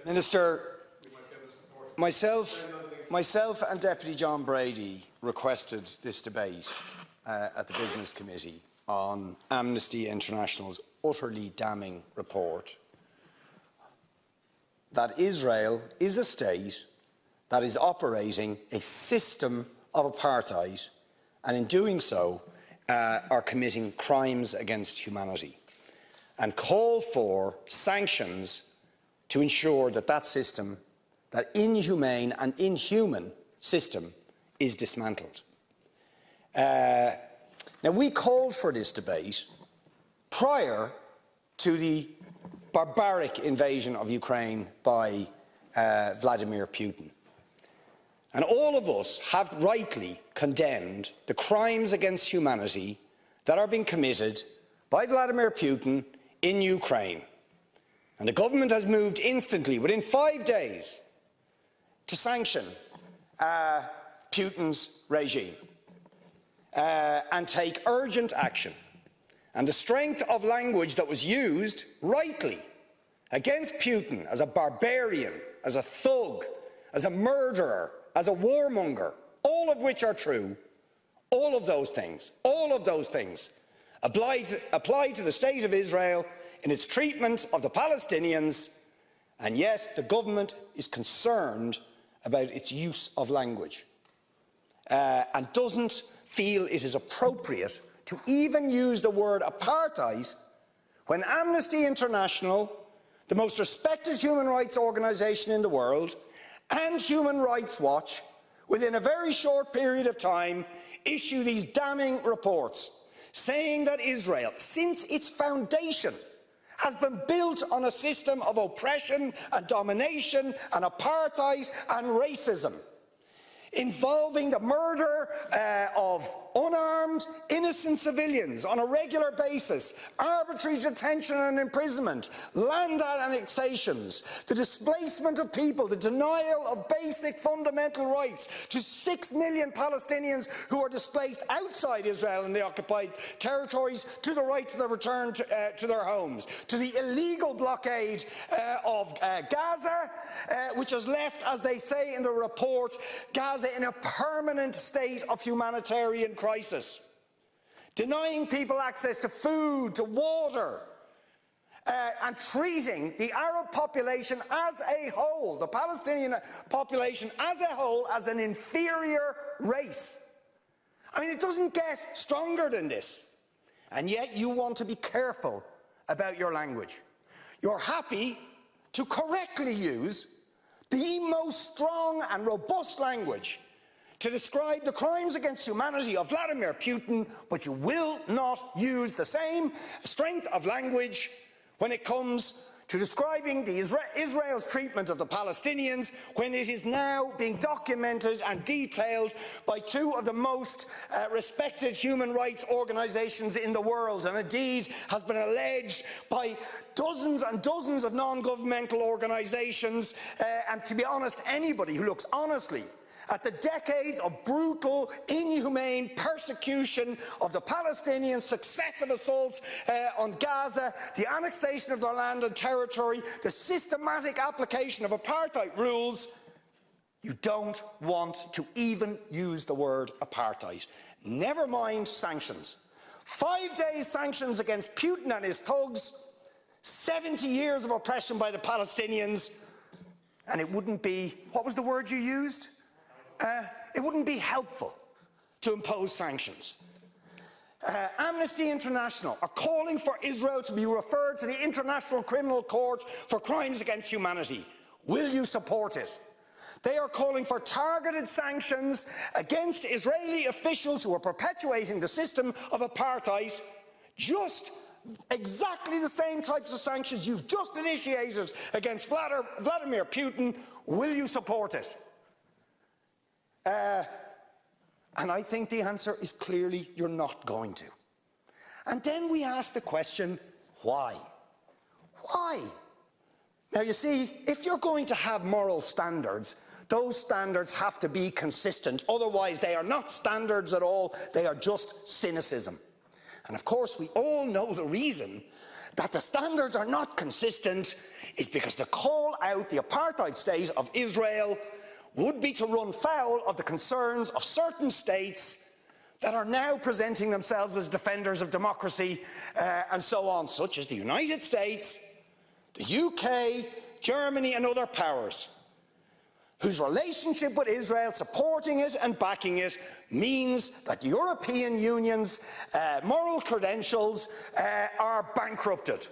Minister, myself and Deputy John Brady requested this debate at the Business Committee on Amnesty International's utterly damning report that Israel is a state that is operating a system of apartheid, and in doing so are committing crimes against humanity, and call for sanctions to ensure that that system, that inhumane and inhuman system, is dismantled. Now, we called for this debate prior to the barbaric invasion of Ukraine by Vladimir Putin. And all of us have rightly condemned the crimes against humanity that are being committed by Vladimir Putin in Ukraine. And the government has moved instantly, within 5 days, to sanction Putin's regime and take urgent action. And the strength of language that was used, rightly, against Putin as a barbarian, as a thug, as a murderer, as a warmonger, all of which are true, all of those things apply to the State of Israel in its treatment of the Palestinians, and yes, the government is concerned about its use of language and doesn't feel it is appropriate to even use the word apartheid when Amnesty International, the most respected human rights organisation in the world, and Human Rights Watch, within a very short period of time, issue these damning reports saying that Israel, since its foundation, has been built on a system of oppression and domination and apartheid and racism, involving the murder of unarmed, innocent civilians on a regular basis, arbitrary detention and imprisonment, land annexations, the displacement of people, the denial of basic fundamental rights to 6 million Palestinians who are displaced outside Israel and the occupied territories, to the right to the return to their homes, to the illegal blockade of Gaza, which has left, as they say in the report, Gaza in a permanent state of humanitarian crisis, denying people access to food, to water, and treating the Arab population as a whole, the Palestinian population as a whole, as an inferior race. I mean, it doesn't get stronger than this. And yet you want to be careful about your language. You're happy to correctly use the most strong and robust language to describe the crimes against humanity of Vladimir Putin, but you will not use the same strength of language when it comes to describing Israel's treatment of the Palestinians, when it is now being documented and detailed by two of the most respected human rights organisations in the world, and indeed has been alleged by dozens and dozens of non-governmental organisations, and to be honest, anybody who looks honestly at the decades of brutal, inhumane persecution of the Palestinians, successive assaults on Gaza, the annexation of their land and territory, the systematic application of apartheid rules, you don't want to even use the word apartheid. Never mind sanctions. 5 days sanctions against Putin and his thugs, 70 years of oppression by the Palestinians, and it wouldn't be, what was the word you used? It wouldn't be helpful to impose sanctions. Amnesty International are calling for Israel to be referred to the International Criminal Court for crimes against humanity. Will you support it? They are calling for targeted sanctions against Israeli officials who are perpetuating the system of apartheid, just exactly the same types of sanctions you've just initiated against Vladimir Putin. Will you support it? And I think the answer is clearly you're not going to. And then we ask the question, why? Why? Now, you see, if you're going to have moral standards, those standards have to be consistent. Otherwise, they are not standards at all. They are just cynicism. And of course, we all know the reason that the standards are not consistent is because to call out the apartheid state of Israel would be to run foul of the concerns of certain states that are now presenting themselves as defenders of democracy and so on, such as the United States, the UK, Germany and other powers, whose relationship with Israel, supporting it and backing it, means that the European Union's moral credentials are bankrupted.